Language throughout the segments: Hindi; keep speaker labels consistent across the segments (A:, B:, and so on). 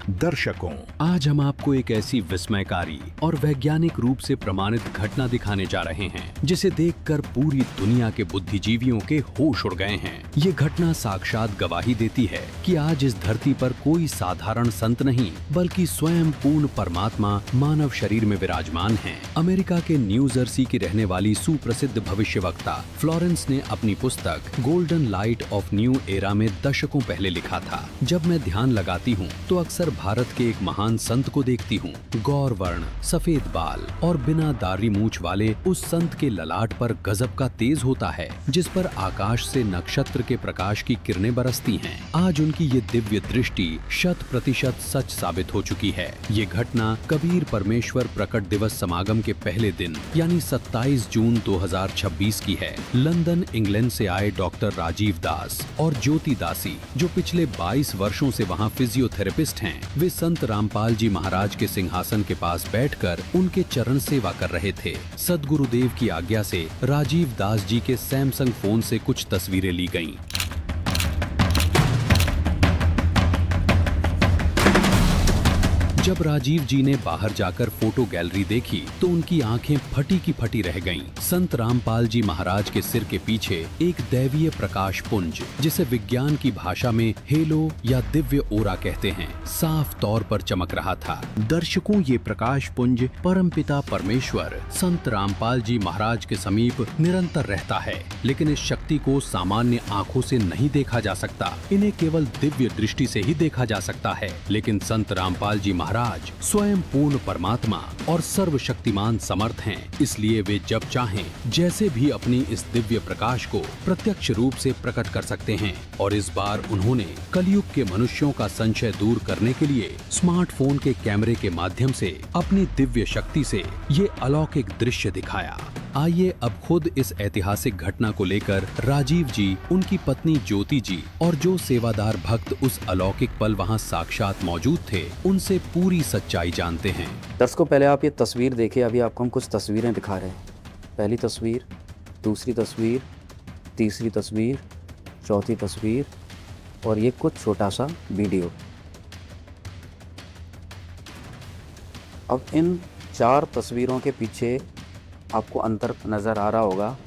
A: दर्शकों,
B: आज हम आपको एक ऐसी विस्मयकारी और वैज्ञानिक रूप से प्रमाणित घटना दिखाने जा रहे हैं जिसे देखकर पूरी दुनिया के बुद्धिजीवियों के होश उड़ गए हैं। ये घटना साक्षात गवाही देती है कि आज इस धरती पर कोई साधारण संत नहीं बल्कि स्वयं पूर्ण परमात्मा मानव शरीर में विराजमान है। अमेरिका के न्यू जर्सी की रहने वाली सुप्रसिद्ध भविष्यवक्ता फ्लोरेंस ने अपनी पुस्तक golden light of new era में दशकों पहले लिखा था, जब मैं ध्यान लगाती हूँ तो अक्सर भारत के एक महान संत को देखती हूँ। गौर वर्ण, सफेद बाल और बिना दाढ़ी मूंछ वाले उस संत के ललाट पर गजब का तेज होता है, जिस पर आकाश से नक्षत्र के प्रकाश की किरणें बरसती हैं। आज उनकी ये दिव्य दृष्टि 100% सच साबित हो चुकी है। ये घटना कबीर परमेश्वर प्रकट दिवस समागम के पहले दिन यानी 27 जून 2026 की है। लंदन, इंग्लैंड से आए डॉक्टर राजीव दास और ज्योति दासी, जो पिछले 22 वर्षों से वहाँ फिजियोथेरेपिस्ट हैं, वे संत रामपाल जी महाराज के सिंहासन के पास बैठकर उनके चरण सेवा कर रहे थे। सद्गुरुदेव की आज्ञा से राजीव दास जी के सैमसंग फोन से कुछ तस्वीरें ली गईं। जब राजीव जी ने बाहर जाकर फोटो गैलरी देखी तो उनकी आंखें फटी की फटी रह गईं। संत रामपाल जी महाराज के सिर के पीछे एक दैवीय प्रकाश पुंज, जिसे विज्ञान की भाषा में हेलो या दिव्य ओरा कहते हैं, साफ तौर पर चमक रहा था। दर्शकों, ये प्रकाश पुंज परमपिता परमेश्वर संत रामपाल जी महाराज के समीप निरंतर रहता है, लेकिन इस शक्ति को सामान्य आंखों से नहीं देखा जा सकता। इन्हें केवल दिव्य दृष्टि से ही देखा जा सकता है। लेकिन संत रामपाल जी महाराज स्वयं पूर्ण परमात्मा और सर्वशक्तिमान समर्थ हैं, इसलिए वे जब चाहें जैसे भी अपनी इस दिव्य प्रकाश को प्रत्यक्ष रूप से प्रकट कर सकते हैं। और इस बार उन्होंने कलयुग के मनुष्यों का संशय दूर करने के लिए स्मार्टफोन के कैमरे के माध्यम से अपनी दिव्य शक्ति से ये अलौकिक दृश्य दिखाया। आइए अब खुद इस ऐतिहासिक घटना को लेकर राजीव जी, उनकी पत्नी ज्योति जी और जो सेवादार भक्त उस अलौकिक पल वहां साक्षात मौजूद थे, उनसे पूरी सच्चाई जानते हैं।
C: दर्शकों, पहले आप ये तस्वीर देखिए। अभी आपको हम कुछ तस्वीरें दिखा रहे हैं। पहली तस्वीर, दूसरी तस्वीर, तीसरी तस्वीर, चौथी तस्वीर और ये कुछ छोटा सा वीडियो। अब इन 4 तस्वीरों के पीछे आपको अंतर नज़र आ रहा होगा।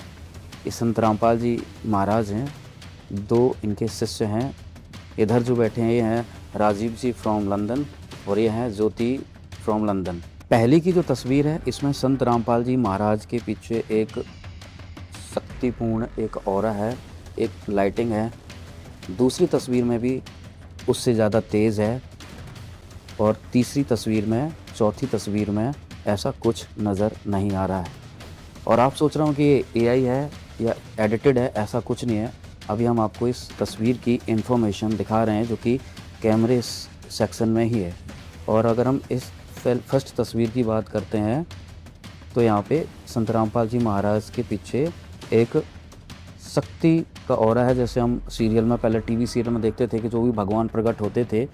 C: ये संत रामपाल जी महाराज हैं, 2 इनके शिष्य हैं। इधर जो बैठे हैं ये हैं राजीव जी फ्रॉम लंदन और ये हैं ज्योति फ्रॉम लंदन। पहली की जो तस्वीर है, इसमें संत रामपाल जी महाराज के पीछे एक शक्तिपूर्ण एक ऑरा है, एक लाइटिंग है। दूसरी तस्वीर में भी उससे ज़्यादा तेज़ है और तीसरी तस्वीर में, चौथी तस्वीर में ऐसा कुछ नज़र नहीं आ रहा है। और आप सोच रहे हो कि ये एआई है या एडिटेड है, ऐसा कुछ नहीं है। अभी हम आपको इस तस्वीर की इन्फॉर्मेशन दिखा रहे हैं जो कि कैमरे सेक्शन में ही है। और अगर हम इस फर्स्ट तस्वीर की बात करते हैं तो यहाँ पे संत रामपाल जी महाराज के पीछे एक शक्ति का ऑरा है। जैसे हम सीरियल में, पहले टीवी सीरियल में देखते थे कि जो भी भगवान प्रकट होते थे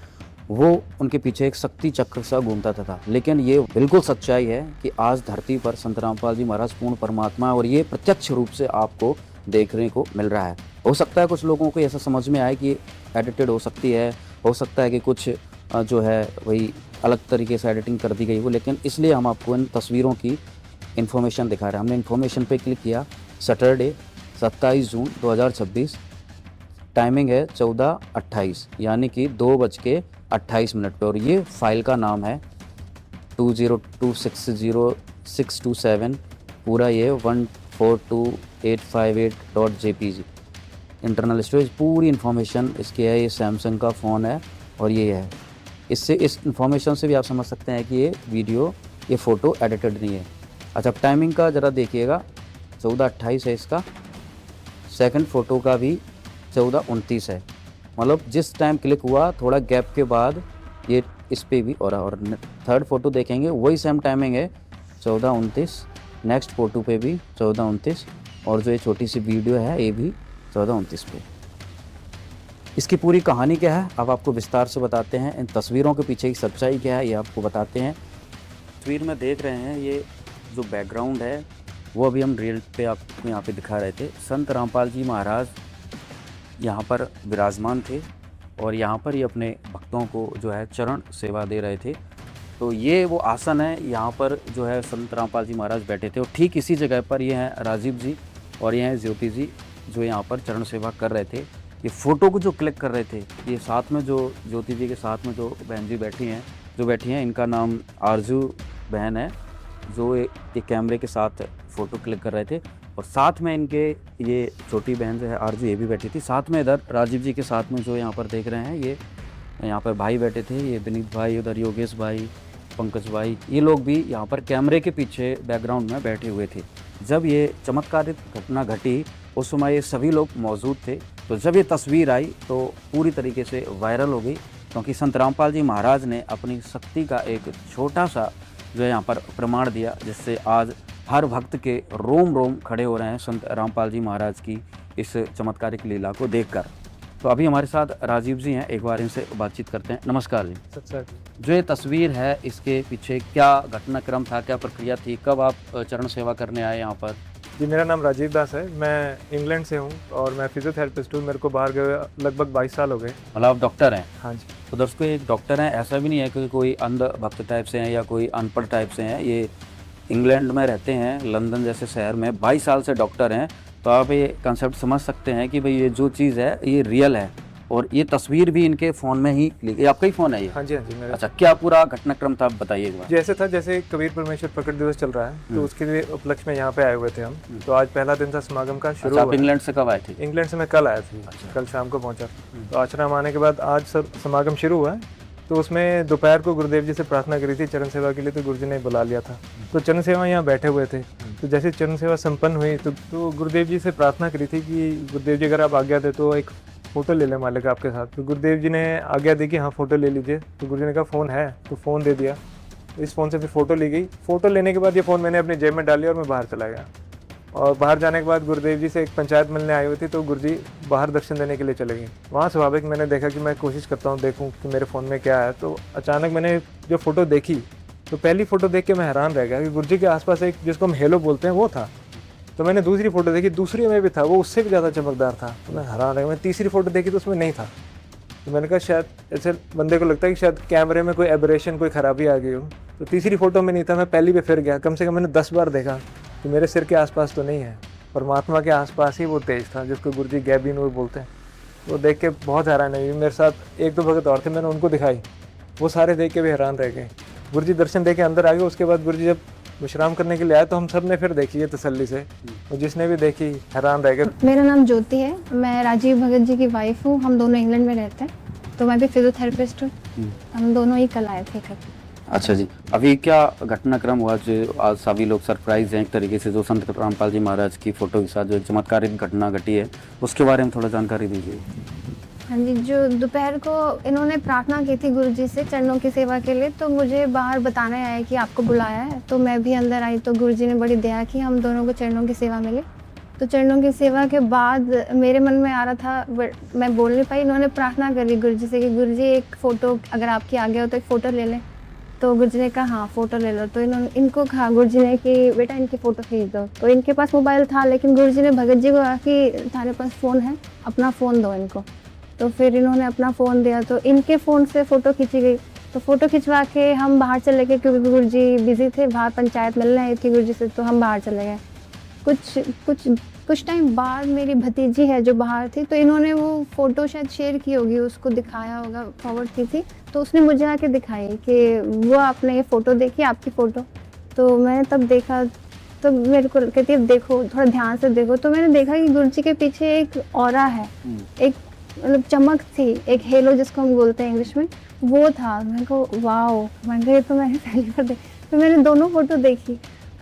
C: वो उनके पीछे एक शक्ति चक्र सा घूमता था। लेकिन ये बिल्कुल सच्चाई है कि आज धरती पर संत रामपाल जी महाराज पूर्ण परमात्मा है और ये प्रत्यक्ष रूप से आपको देखने को मिल रहा है। हो सकता है कुछ लोगों को ऐसा समझ में आए कि एडिटेड हो सकती है, हो सकता है कि कुछ जो है वही अलग तरीके से एडिटिंग कर दी गई हो, लेकिन इसलिए हम आपको इन तस्वीरों की इन्फॉर्मेशन दिखा रहे हैं। हमने इन्फॉर्मेशन पे क्लिक किया। सैटरडे 27 जून 2026, टाइमिंग है 14:28 यानी कि 2:28 पे। और ये फाइल का नाम है 20260627, पूरा ये 142858.jpg इंटरनल स्टोरेज। पूरी इन्फॉर्मेशन इसकी है। ये सैमसंग का फ़ोन है और ये है। इससे, इस इन्फॉर्मेशन से भी आप समझ सकते हैं कि ये वीडियो, ये फ़ोटो एडिटेड नहीं है। अच्छा, टाइमिंग का ज़रा देखिएगा, 14:28 है इसका। सेकंड फ़ोटो का भी 14:29 है, मतलब जिस टाइम क्लिक हुआ थोड़ा गैप के बाद ये इस पे भी और थर्ड फ़ोटो देखेंगे वही सेम टाइमिंग है 14:29। नेक्स्ट फ़ोटो पे भी 14:29 और जो ये छोटी सी वीडियो है ये भी 14:29 पे। इसकी पूरी कहानी क्या है अब आपको विस्तार से बताते हैं। इन तस्वीरों के पीछे की सच्चाई क्या है ये आपको बताते हैं। तस्वीर में देख रहे हैं ये जो बैकग्राउंड है वो अभी हम रील पे आपको यहाँ पे दिखा रहे थे। संत रामपाल जी महाराज यहाँ पर विराजमान थे और यहाँ पर ये अपने भक्तों को जो है चरण सेवा दे रहे थे। तो ये वो आसन है, यहाँ पर जो है संत रामपाल जी महाराज बैठे थे और ठीक इसी जगह पर ये हैं राजीव जी और ये हैं ज्योति जी जो यहाँ पर चरण सेवा कर रहे थे। ये फ़ोटो को जो क्लिक कर रहे थे, ये साथ में जो ज्योति जी के साथ में जो बहन जी बैठी हैं, इनका नाम आरजू बहन है, जो एक कैमरे के साथ फ़ोटो क्लिक कर रहे थे और साथ में इनके ये छोटी बहन जो है आरजू, ये भी बैठी थी। साथ में इधर राजीव जी के साथ में जो यहाँ पर देख रहे हैं, ये यहाँ पर भाई बैठे थे, ये विनीत भाई, उधर योगेश भाई, पंकज भाई, ये लोग भी यहाँ पर कैमरे के पीछे बैकग्राउंड में बैठे हुए थे। जब ये चमत्कारिक घटना घटी उस समय ये सभी लोग मौजूद थे। तो जब ये तस्वीर आई तो पूरी तरीके से वायरल हो गई, क्योंकि संत रामपाल जी महाराज ने अपनी शक्ति का एक छोटा सा जो है यहाँ पर प्रमाण दिया, जिससे आज हर भक्त के रोम रोम खड़े हो रहे हैं संत रामपाल जी महाराज की इस चमत्कारिक लीला को देखकर। तो अभी हमारे साथ राजीव जी हैं, एक बार इनसे बातचीत करते हैं। नमस्कार जी।
A: सर
C: जो ये तस्वीर है, इसके पीछे क्या घटनाक्रम था, क्या प्रक्रिया थी, कब आप चरण सेवा करने आए यहाँ पर?
A: जी, मेरा नाम राजीव दास है, मैं इंग्लैंड से हूँ और मैं फिजियोथेरेपिस्ट हूँ। मेरे को बाहर गए लगभग 22 साल हो गए।
C: मतलब आप डॉक्टर हैं?
A: हाँ जी।
C: तो दर्शकों, एक डॉक्टर हैं, ऐसा भी नहीं है कि कोई अंध भक्त टाइप से हैं या कोई अनपढ़ टाइप से हैं। ये इंग्लैंड में रहते हैं, लंदन जैसे शहर में 22 साल से डॉक्टर हैं। तो आप ये कंसेप्ट समझ सकते हैं कि भाई ये जो चीज़ है ये रियल है। और ये तस्वीर भी इनके फ़ोन में ही ये आपका ही फ़ोन है ये?
A: हाँ जी, हाँ जी मेरा।
C: अच्छा, क्या पूरा घटनाक्रम था, बताइए एक बार।
A: जैसे था, जैसे कबीर परमेश्वर प्रकट दिवस चल रहा है, तो उसके लिए उपलक्ष्य में यहाँ पे आए हुए थे हम। तो आज पहला दिन था समागम का शुरू।
C: आप इंग्लैंड से कब आए थे?
A: इंग्लैंड से मैं कल आया था। कल शाम को पहुँचा। तो आश्रम आने के बाद आज समागम शुरू हुआ है। तो उसमें दोपहर को गुरुदेव जी से प्रार्थना करी थी चरण सेवा के लिए, तो गुरु जी ने बुला लिया था। तो चरण सेवा यहाँ बैठे हुए थे। तो जैसे चरण सेवा संपन्न हुई तो गुरुदेव जी से प्रार्थना करी थी कि गुरुदेव जी अगर आप आज्ञा दे तो एक फ़ोटो ले लें मालिक आपके साथ। तो गुरुदेव जी ने आज्ञा दी कि हाँ फ़ोटो ले लीजिए। तो गुरु जी ने कहा फ़ोन है, तो फ़ोन दे दिया। तो इस फ़ोन से फिर फ़ोटो ली गई। फ़ोटो लेने के बाद ये फ़ोन मैंने अपनी जेब में डाली और मैं बाहर चला गया। और बाहर जाने के बाद गुरुदेव जी से एक पंचायत मिलने आई हुई थी, तो गुरु जी बाहर दर्शन देने के लिए चले गए। वहाँ स्वाभाविक मैंने देखा कि मैं कोशिश करता हूँ देखूँ कि मेरे फ़ोन में क्या है। तो अचानक मैंने जो फ़ोटो देखी, तो पहली फ़ोटो देख के मैं हैरान रह गया कि गुरु जी के आसपास एक जिसको हम हेलो बोलते हैं वो था। तो मैंने दूसरी फ़ोटो देखी, दूसरी में भी था, वो उससे भी ज़्यादा चमकदार था। तो मैं हैरान रह गया। मैं तीसरी फ़ोटो देखी तो उसमें नहीं था। तो मैंने कहा शायद ऐसे बंदे को लगता है कि शायद कैमरे में कोई एबरेशन, कोई ख़राबी आ गई हो। तो तीसरी फ़ोटो में नहीं था। मैं पहली पे फिर गया, कम से कम मैंने 10 बार देखा कि मेरे सिर के आसपास तो नहीं है। परमात्मा के आसपास ही वो तेज था जिसको गुरु जी गैबी नूर बोलते हैं। वो देख के बहुत हैरान हुई। मेरे साथ एक दो भगत और थे, मैंने उनको दिखाई, वो सारे देख के भी हैरान रह गए। गुरु जी दर्शन दे के अंदर आ गए। उसके बाद गुरु जी जब विश्राम करने के लिए आए तो हम सब ने फिर देखी है तसल्ली से, और जिसने भी देखी हैरान रह गए।
D: मेरा नाम ज्योति है, मैं राजीव भगत जी की वाइफ हूँ। हम दोनों इंग्लैंड में रहते हैं, तो मैं भी फिजियोथेरेपिस्ट हूँ। हम दोनों ही कल आए थे इकट्ठे।
C: अच्छा जी, अभी क्या घटनाक्रम हुआ जो आज सभी लोग सरप्राइज हैं एक तरीके से, जो संत रामपाल जी महाराज की फ़ोटो के साथ जो चमत्कारिक घटना घटी है, उसके बारे में थोड़ा जानकारी दीजिए।
D: हाँ जी, जो दोपहर को इन्होंने प्रार्थना की थी गुरु जी से चरणों की सेवा के लिए, तो मुझे बाहर बताने आए कि आपको बुलाया है। तो मैं भी अंदर आई, तो गुरु जी ने बड़ी दया की, हम दोनों को चरणों की सेवा मिली। तो चरणों की सेवा के बाद मेरे मन में आ रहा था, मैं बोल नहीं पाई। इन्होंने प्रार्थना करी गुरु जी से कि गुरु जी एक फ़ोटो अगर आपकी आगे हो तो एक फ़ोटो ले लें। तो गुरु जी ने कहा हाँ फ़ोटो ले लो। तो इनको कहा गुरु जी ने कि बेटा इनकी फ़ोटो खींच दो। तो इनके पास मोबाइल था, लेकिन गुरु जी ने भगत जी को कहा कि तुम्हारे पास फ़ोन है, अपना फ़ोन दो इनको। तो फिर इन्होंने अपना फ़ोन दिया, तो इनके फ़ोन से फ़ोटो खींची गई। तो फ़ोटो खिंचवा के हम बाहर चले गए, क्योंकि गुरु जी बिज़ी थे, बाहर पंचायत मिलने आई थी गुरु जी से, तो हम बाहर चले गए। कुछ टाइम बाद मेरी भतीजी है जो बाहर थी, तो इन्होंने वो फ़ोटो शायद शेयर की होगी, उसको दिखाया होगा, फॉरवर्ड की थी। तो उसने मुझे आके दिखाई कि वो आपने ये फ़ोटो देखी, आपकी फ़ोटो। तो मैंने तब देखा, तो मेरे को कहती है देखो, थोड़ा ध्यान से देखो। तो मैंने देखा कि गुरु जी के पीछे एक ऑरा है, एक मतलब चमक थी, एक हेलो जिसको हम बोलते हैं इंग्लिश में, वो था। मेरे को वाओ, मैंने कहा ये तो मैंने पहली बार देखी। तो मैंने दोनों फ़ोटो देखी,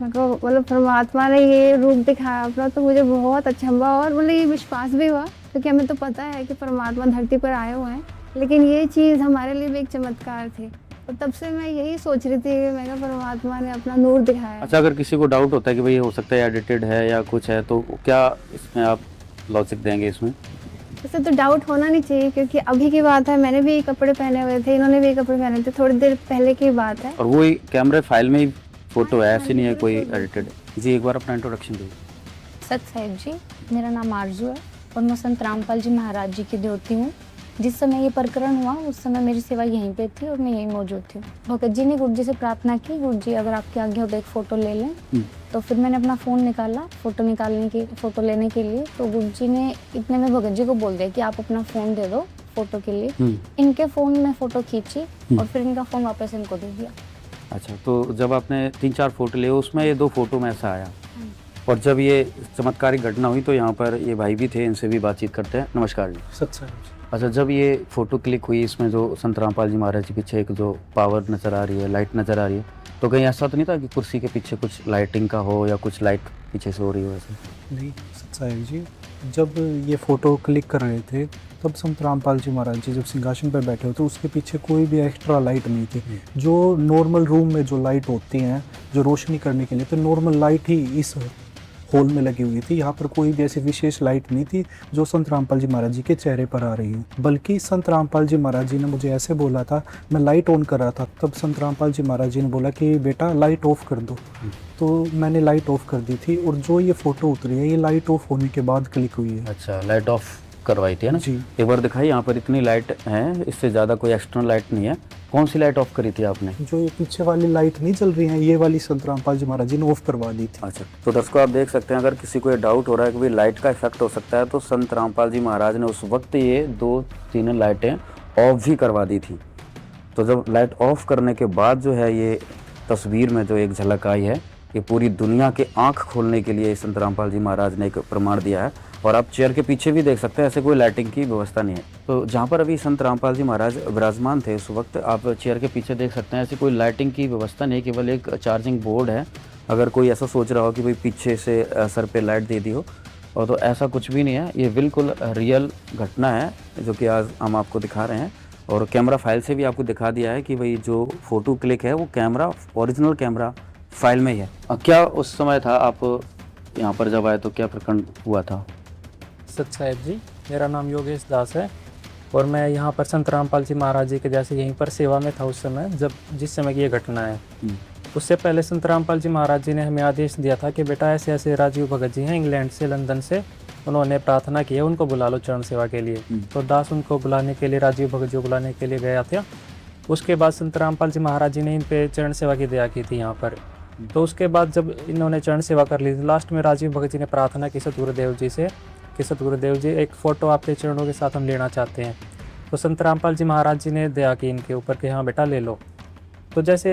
D: मेरे को मतलब परमात्मा ने ये रूप दिखाया अपना, तो मुझे बहुत अच्छा हुआ। और मतलब ये विश्वास भी हुआ, क्योंकि हमें तो पता है कि परमात्मा धरती पर आए हुए हैं, लेकिन ये चीज़ हमारे लिए भी एक चमत्कार थी। और तब से मैं यही सोच रही थी कि मैं कहा परमात्मा ने अपना नूर दिखाया।
C: अच्छा, अगर किसी को डाउट होता है कि भाई हो सकता है एडिटेड है या कुछ है, तो क्या इसमें आप लॉजिक देंगे इसमें?
D: वैसे तो डाउट होना नहीं चाहिए, क्योंकि अभी की बात है, मैंने भी कपड़े पहने हुए थे, इन्होंने भी कपड़े पहने थे, थोड़ी देर पहले की बात है।
C: और वो कैमरे फाइल में ही फ़ोटो है, ऐसे नहीं है कोई एडिटेड। जी, एक बार अपना इंट्रोडक्शन दीजिए।
E: सत साहिब जी, मेरा नाम आरजू है और मैं संत रामपाल जी महाराज जी की देवती हूँ। जिस समय ये प्रकरण हुआ उस समय मेरी सेवा यहीं पे थी और मैं यहीं मौजूद थी। भगत जी ने गुरु जी से प्रार्थना की, गुरु जी अगर आपकी आज्ञा हो तो एक फ़ोटो ले लें। तो फिर मैंने अपना फ़ोन निकाला फ़ोटो लेने के लिए। तो गुरु जी ने इतने में भगत जी को बोल दिया कि आप अपना फ़ोन दे दो फ़ोटो के लिए। इनके फ़ोन में फ़ोटो खींची और फिर इनका फ़ोन वापस इनको दे दिया।
C: अच्छा, तो जब आपने 3-4 फोटो लिए उसमें ये 2 फोटो में ऐसा आया, और जब ये चमत्कारिक घटना हुई तो यहाँ पर ये भाई भी थे, इनसे भी बातचीत करते हैं। नमस्कार जी।
A: सत्संग।
C: अच्छा, जब ये फ़ोटो क्लिक हुई, इसमें जो संत रामपाल जी महाराज जी पीछे एक जो पावर नज़र आ रही है, लाइट नज़र आ रही है, तो कहीं ऐसा तो नहीं था कि कुर्सी के पीछे कुछ लाइटिंग का हो या कुछ लाइट पीछे से हो रही हो ऐसे?
F: नहीं सत्साहिब जी, जब ये फ़ोटो क्लिक कर रहे थे तब संत रामपाल जी महाराज जी जब सिंहासन पर बैठे होते उसके पीछे कोई भी एक्स्ट्रा लाइट नहीं थी। जो नॉर्मल रूम में जो लाइट होती हैं जो रोशनी करने के लिए, तो नॉर्मल लाइट ही इस हॉल में लगी हुई थी। यहाँ पर कोई भी ऐसी विशेष लाइट नहीं थी जो संत रामपाल जी महाराज जी के चेहरे पर आ रही है। बल्कि संत रामपाल जी महाराज जी ने मुझे ऐसे बोला था, मैं लाइट ऑन कर रहा था, तब संत रामपाल जी महाराज जी ने बोला कि बेटा लाइट ऑफ कर दो। तो मैंने लाइट ऑफ कर दी थी और जो ये फ़ोटो उतरी है ये लाइट ऑफ होने के बाद क्लिक हुई है।
C: अच्छा, लाइट ऑफ करवाई थी है ना
F: जी।
C: एक बार दिखाई, यहाँ पर इतनी लाइट है, इससे ज़्यादा कोई एक्सटर्नल लाइट नहीं है। कौन सी लाइट ऑफ करी थी आपने?
F: जो ये पीछे वाली लाइट नहीं चल रही है, ये वाली संत रामपाल जी महाराज जी ने ऑफ करवा दी थी।
C: अच्छा, तो दर्शकों आप देख सकते हैं, अगर किसी को ये डाउट हो रहा है कि भाई लाइट का इफेक्ट हो सकता है, तो संत रामपाल जी महाराज ने उस वक्त ये 2-3 लाइटें ऑफ भी करवा दी थी। तो जब लाइट ऑफ करने के बाद जो है ये तस्वीर में जो एक झलक आई है, ये पूरी दुनिया के आंख खोलने के लिए संत रामपाल जी महाराज ने एक प्रमाण दिया है। और आप चेयर के पीछे भी देख सकते हैं, ऐसे कोई लाइटिंग की व्यवस्था नहीं है। तो जहाँ पर अभी संत रामपाल जी महाराज विराजमान थे उस वक्त आप चेयर के पीछे देख सकते हैं, ऐसी कोई लाइटिंग की व्यवस्था नहीं है, केवल एक चार्जिंग बोर्ड है। अगर कोई ऐसा सोच रहा हो कि भाई पीछे से सर पे लाइट दे दी हो, और तो ऐसा कुछ भी नहीं है। ये बिल्कुल रियल घटना है जो कि आज हम आपको दिखा रहे हैं, और कैमरा फाइल से भी आपको दिखा दिया है कि भाई जो फ़ोटो क्लिक है वो कैमरा ओरिजिनल कैमरा फाइल में ही है। क्या उस समय था आप यहाँ पर जब आए तो क्या प्रकरण हुआ था?
G: सत साहिब जी, मेरा नाम योगेश दास है और मैं यहाँ पर संत रामपाल जी महाराज जी के जैसे यहीं पर सेवा में था उस समय, जिस समय की ये घटना है। उससे पहले संत रामपाल जी महाराज जी ने हमें आदेश दिया था कि बेटा ऐसे ऐसे राजीव भगत जी हैं इंग्लैंड से, लंदन से, उन्होंने प्रार्थना की है, उनको बुला लो चरण सेवा के लिए। तो दास उनको बुलाने के लिए, राजीव भगत जी को बुलाने के लिए गया था। उसके बाद संत रामपाल जी महाराज जी ने इन पे चरण सेवा की दया की थी यहाँ पर। तो उसके बाद जब इन्होंने चरण सेवा कर ली थी, लास्ट में राजीव भगत जी ने प्रार्थना की सतगुरुदेव जी से कि सतगुरुदेव जी एक फ़ोटो आपके चरणों के साथ हम लेना चाहते हैं। तो संत रामपाल जी महाराज जी ने दया की इनके ऊपर कि हाँ बेटा ले लो। तो जैसे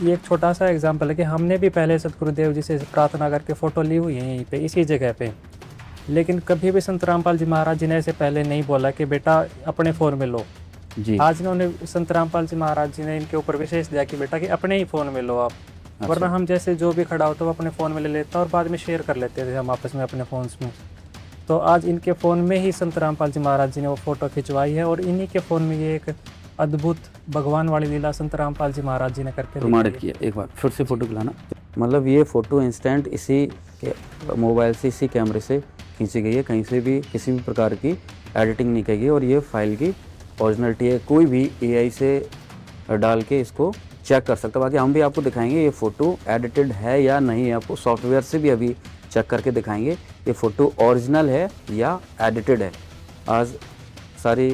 G: ये एक छोटा सा एग्जांपल है कि हमने भी पहले सतगुरुदेव जी से प्रार्थना करके फ़ोटो ली हुई है यहीं पे, इसी जगह पे, लेकिन कभी भी संत रामपाल जी महाराज जी ने ऐसे पहले नहीं बोला कि बेटा अपने फ़ोन में लो
C: जी।
G: आज इन्होंने संत रामपाल जी महाराज जी ने इनके ऊपर विशेष दिया कि बेटा कि अपने ही फ़ोन में लो आप। वरना हम जैसे जो भी खड़ा होता वो अपने फ़ोन में ले लेता और बाद में शेयर कर लेते थे हम आपस में अपने फ़ोन्स में। तो आज इनके फ़ोन में ही संत रामपाल जी महाराज जी ने वो फ़ोटो खिंचवाई है और इन्हीं के फ़ोन में ये एक अद्भुत भगवान वाली लीला संत रामपाल जी महाराज जी ने करके
C: प्रमाणित किया। एक बार फिर से फ़ोटो खिलाना, मतलब ये फ़ोटो इंस्टेंट इसी मोबाइल से, इसी कैमरे से खींची गई है, कहीं से भी किसी भी प्रकार की एडिटिंग नहीं की गई, और ये फाइल की ओरिजिनलिटी है। कोई भी एआई से डाल के इसको चेक कर सकता है। बाकी हम भी आपको दिखाएंगे ये फ़ोटो एडिटेड है या नहीं है, आपको सॉफ्टवेयर से भी अभी चेक करके दिखाएंगे ये फ़ोटो ओरिजिनल है या एडिटेड है। आज सारी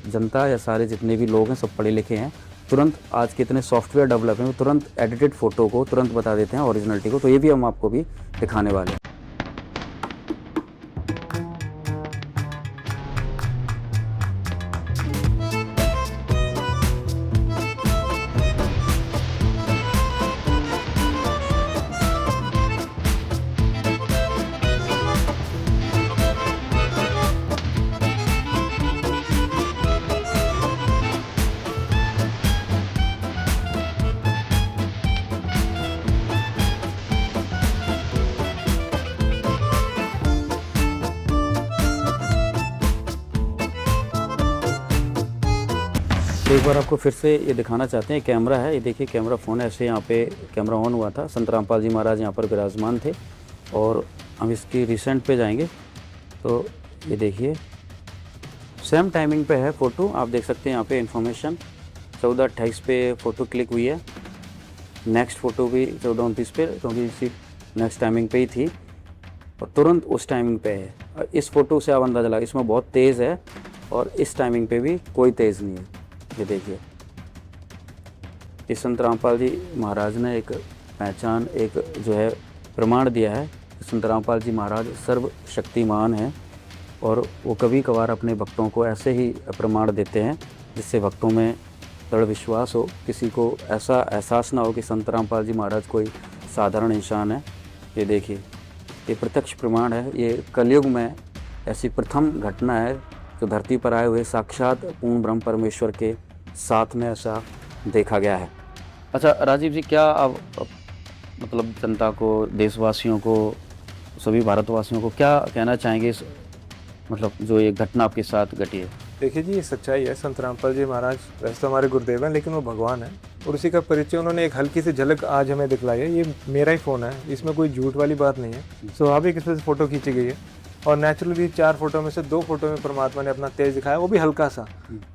C: जनता या सारे जितने भी लोग हैं सब पढ़े लिखे हैं, तुरंत आज के इतने सॉफ्टवेयर डेवलप हैं, तुरंत एडिटेड फ़ोटो को तुरंत बता देते हैं ओरिजिनलिटी को। तो ये भी हम आपको भी दिखाने वाले हैं। तो एक बार आपको फिर से ये दिखाना चाहते हैं, कैमरा है, ये देखिए कैमरा फ़ोन ऐसे यहाँ पे कैमरा ऑन हुआ था। संत रामपाल जी महाराज यहाँ पर विराजमान थे और हम इसकी रिसेंट पे जाएंगे तो ये देखिए सेम टाइमिंग पे है फ़ोटो, आप देख सकते हैं यहाँ पे इन्फॉर्मेशन 14:28 पे फ़ोटो क्लिक हुई है। नेक्स्ट फ़ोटो भी 14:29 पे, क्योंकि इसी नेक्स्ट टाइमिंग पे ही थी और तुरंत उस टाइमिंग पे है। इस फ़ोटो से आप अंदाज़ा लगा, इसमें बहुत तेज़ है और इस टाइमिंग पे भी कोई तेज़ नहीं है। ये देखिए, इस संत रामपाल जी महाराज ने एक पहचान, एक जो है प्रमाण दिया है। संत रामपाल जी महाराज सर्वशक्तिमान हैं और वो कभी कभार अपने भक्तों को ऐसे ही प्रमाण देते हैं जिससे भक्तों में दृढ़ विश्वास हो, किसी को ऐसा एहसास ना हो कि संत रामपाल जी महाराज कोई साधारण इंसान है। ये देखिए, ये प्रत्यक्ष प्रमाण है। ये कलयुग में ऐसी प्रथम घटना है जो धरती पर आए हुए साक्षात पूर्ण ब्रह्म परमेश्वर के साथ में ऐसा देखा गया है। अच्छा राजीव जी, क्या आप मतलब जनता को, देशवासियों को, सभी भारतवासियों को क्या कहना चाहेंगे इस मतलब जो ये घटना आपके साथ घटी है?
A: देखिए जी, ये सच्चाई है। संत रामपाल जी महाराज वैसे तो हमारे गुरुदेव हैं, लेकिन वो भगवान है और उसी का परिचय उन्होंने एक हल्की सी झलक आज हमें दिखलाई है। ये मेरा ही फ़ोन है, इसमें कोई झूठ वाली बात नहीं है। स्वाभाविक इसमें से फ़ोटो खींची गई है और नेचुरली 4 फोटो में से 2 फोटो में परमात्मा ने अपना तेज दिखाया, वो भी हल्का सा।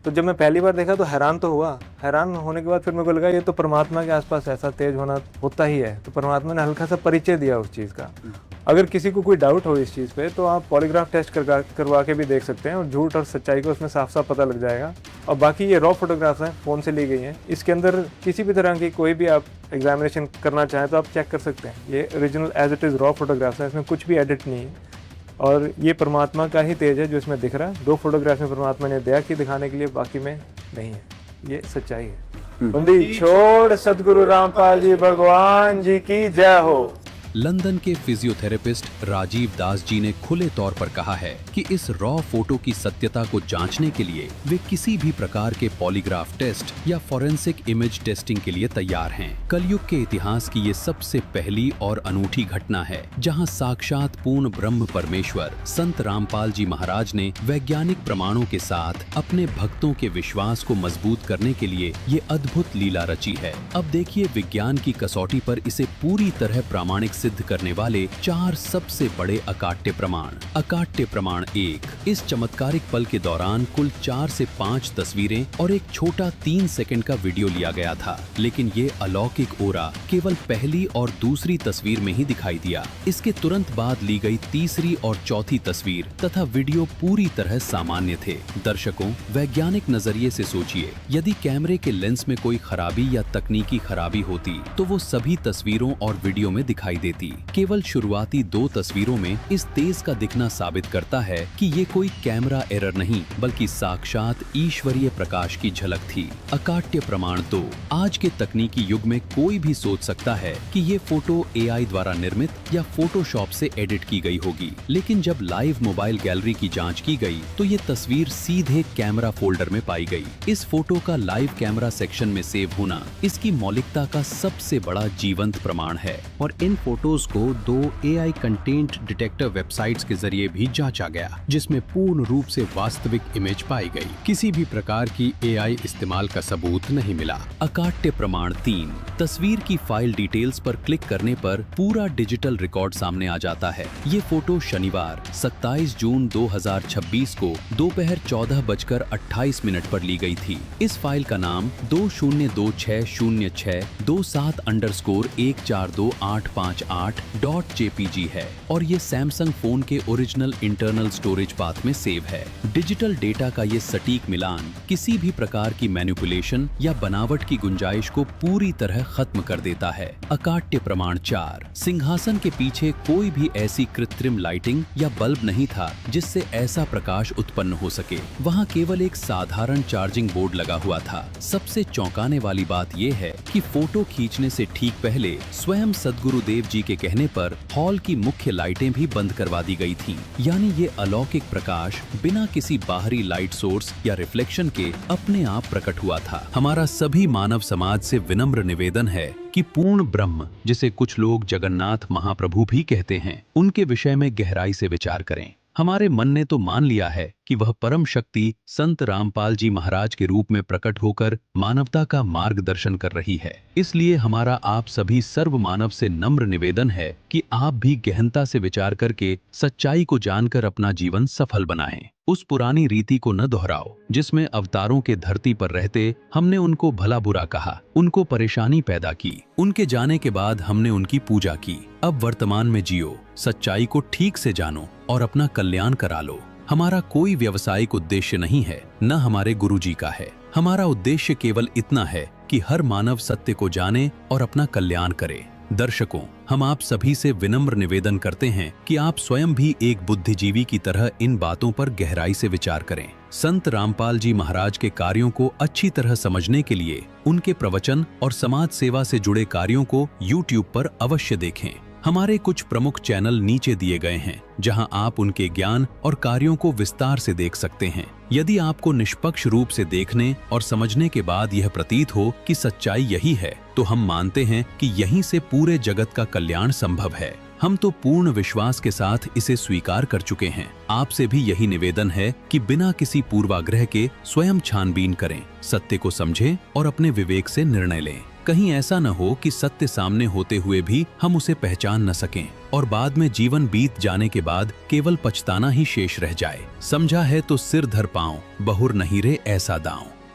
A: तो जब मैं पहली बार देखा तो हैरान तो हुआ। हैरान होने के बाद फिर मेरे को लगा ये तो परमात्मा के आसपास ऐसा तेज होना होता ही है। तो परमात्मा ने हल्का सा परिचय दिया उस चीज़ का। अगर किसी को कोई डाउट हो इस चीज़ पे तो आप पॉलीग्राफ टेस्ट करवा के भी देख सकते हैं और झूठ और सच्चाई को उसमें साफ साफ पता लग जाएगा। और बाकी ये रॉ फोटोग्राफ्स हैं, फ़ोन से ली गई हैं। इसके अंदर किसी भी तरह की कोई भी आप एग्जामिनेशन करना चाहें तो आप चेक कर सकते हैं। ये original as it is raw photographs हैं, इसमें कुछ भी एडिट नहीं है और ये परमात्मा का ही तेज है जो इसमें दिख रहा है। 2 फोटोग्राफ में परमात्मा ने दया की दिखाने के लिए, बाकी में नहीं है। ये सच्चाई है। बंदी छोड़ सदगुरु रामपाल जी भगवान जी की जय हो।
B: लंदन के फिजियोथेरेपिस्ट राजीव दास जी ने खुले तौर पर कहा है कि इस रॉ फोटो की सत्यता को जांचने के लिए वे किसी भी प्रकार के पॉलीग्राफ टेस्ट या फॉरेंसिक इमेज टेस्टिंग के लिए तैयार हैं। कलयुग के इतिहास की ये सबसे पहली और अनूठी घटना है जहां साक्षात पूर्ण ब्रह्म परमेश्वर संत रामपाल जी महाराज ने वैज्ञानिक प्रमाणों के साथ अपने भक्तों के विश्वास को मजबूत करने के लिए ये अद्भुत लीला रची है। अब देखिए विज्ञान की कसौटी पर इसे पूरी तरह प्रामाणिक सिद्ध करने वाले 4 सबसे बड़े अकाट्य प्रमाण। अकाट्य प्रमाण 1, इस चमत्कारिक पल के दौरान कुल 4 से 5 तस्वीरें और एक छोटा 3 सेकंड का वीडियो लिया गया था, लेकिन ये अलौकिक ओरा केवल पहली और दूसरी तस्वीर में ही दिखाई दिया। इसके तुरंत बाद ली गई तीसरी और चौथी तस्वीर तथा वीडियो पूरी तरह सामान्य थे। दर्शकों, वैज्ञानिक नजरिए से सोचिए, यदि कैमरे के लेंस में कोई खराबी या तकनीकी खराबी होती तो वो सभी तस्वीरों और वीडियो में दिखाई देती। केवल शुरुआती 2 तस्वीरों में इस तेज का दिखना साबित करता है कि ये कोई कैमरा एरर नहीं बल्कि साक्षात ईश्वरीय प्रकाश की झलक थी। अकाट्य प्रमाण 2, आज के तकनीकी युग में कोई भी सोच सकता है कि ये फोटो AI द्वारा निर्मित या फोटोशॉप से एडिट की गई होगी, लेकिन जब लाइव मोबाइल गैलरी की जांच की गई तो ये तस्वीर सीधे कैमरा फोल्डर में पाई गई। इस फोटो का लाइव कैमरा सेक्शन में सेव होना इसकी मौलिकता का सबसे बड़ा जीवंत प्रमाण है और इन फोटोज को 2 AI कंटेंट डिटेक्टर वेबसाइट्स के जरिए भी जांचा गया, जिसमें पूर्ण रूप से वास्तविक इमेज पाई गई। किसी भी प्रकार की AI इस्तेमाल का सबूत नहीं मिला। अकाट्य प्रमाण 3, तस्वीर की फाइल डिटेल्स पर क्लिक करने पर पूरा डिजिटल रिकॉर्ड सामने आ जाता है। ये फोटो शनिवार 27 जून 2026 को दोपहर 14:28 पर ली गई थी। इस फाइल का नाम 20260727142858.jpg है और ये सैमसंग फोन के ओरिजिनल इंटरनल स्टोरेज पाथ में सेव है। डिजिटल डेटा का ये सटीक मिलान किसी भी प्रकार की मैनिपुलेशन या बनावट की गुंजाइश को पूरी तरह खत्म कर देता है। अकाट्य प्रमाण 4, सिंहासन के पीछे कोई भी ऐसी कृत्रिम लाइटिंग या बल्ब नहीं था जिससे ऐसा प्रकाश उत्पन्न हो सके। वहाँ केवल एक साधारण चार्जिंग बोर्ड लगा हुआ था। सबसे चौंकाने वाली बात यह है कि फोटो खींचने से ठीक पहले स्वयं सद्गुरुदेव जी के कहने पर हॉल की मुख्य लाइटें भी बंद करवा दी गई थीं। यानी ये अलौकिक प्रकाश बिना किसी बाहरी लाइट सोर्स या रिफ्लेक्शन के अपने आप प्रकट हुआ था। हमारा सभी मानव समाज से विनम्र निवेदन है कि पूर्ण ब्रह्म, जिसे कुछ लोग जगन्नाथ महाप्रभु भी कहते हैं, उनके विषय में गहराई से विचार करें। हमारे मन ने तो मान लिया है कि वह परम शक्ति संत रामपाल जी महाराज के रूप में प्रकट होकर मानवता का मार्गदर्शन कर रही है। इसलिए हमारा आप सभी सर्व मानव से नम्र निवेदन है कि आप भी गहनता से विचार करके सच्चाई को जानकर अपना जीवन सफल बनाएं। उस पुरानी रीति को न दोहराओ जिसमें अवतारों के धरती पर रहते हमने उनको भला बुरा कहा, उनको परेशानी पैदा की, उनके जाने के बाद हमने उनकी पूजा की। अब वर्तमान में जियो, सच्चाई को ठीक से जानो और अपना कल्याण करा लो। हमारा कोई व्यावसायिक उद्देश्य नहीं है, न हमारे गुरुजी का है। हमारा उद्देश्य केवल इतना है कि हर मानव सत्य को जाने और अपना कल्याण करे। दर्शकों, हम आप सभी से विनम्र निवेदन करते हैं कि आप स्वयं भी एक बुद्धिजीवी की तरह इन बातों पर गहराई से विचार करें। संत रामपाल जी महाराज के कार्यों को अच्छी तरह समझने के लिए उनके प्रवचन और समाज सेवा से जुड़े कार्यों को YouTube पर अवश्य देखें। हमारे कुछ प्रमुख चैनल नीचे दिए गए हैं, जहां आप उनके ज्ञान और कार्यों को विस्तार से देख सकते हैं। यदि आपको निष्पक्ष रूप से देखने और समझने के बाद यह प्रतीत हो कि सच्चाई यही है, तो हम मानते हैं कि यहीं से पूरे जगत का कल्याण संभव है। हम तो पूर्ण विश्वास के साथ इसे स्वीकार कर चुके हैं। आपसे भी यही निवेदन है कि बिना किसी पूर्वाग्रह के स्वयं छानबीन करें, सत्य को समझें और अपने विवेक से निर्णय लें। कहीं ऐसा न हो कि सत्य सामने होते हुए भी हम उसे पहचान न सकें और बाद में जीवन बीत जाने के बाद केवल पछताना ही शेष रह जाए। समझा है तो सिर धर पाऊं, बहुर नहीं रे ऐसा दांव।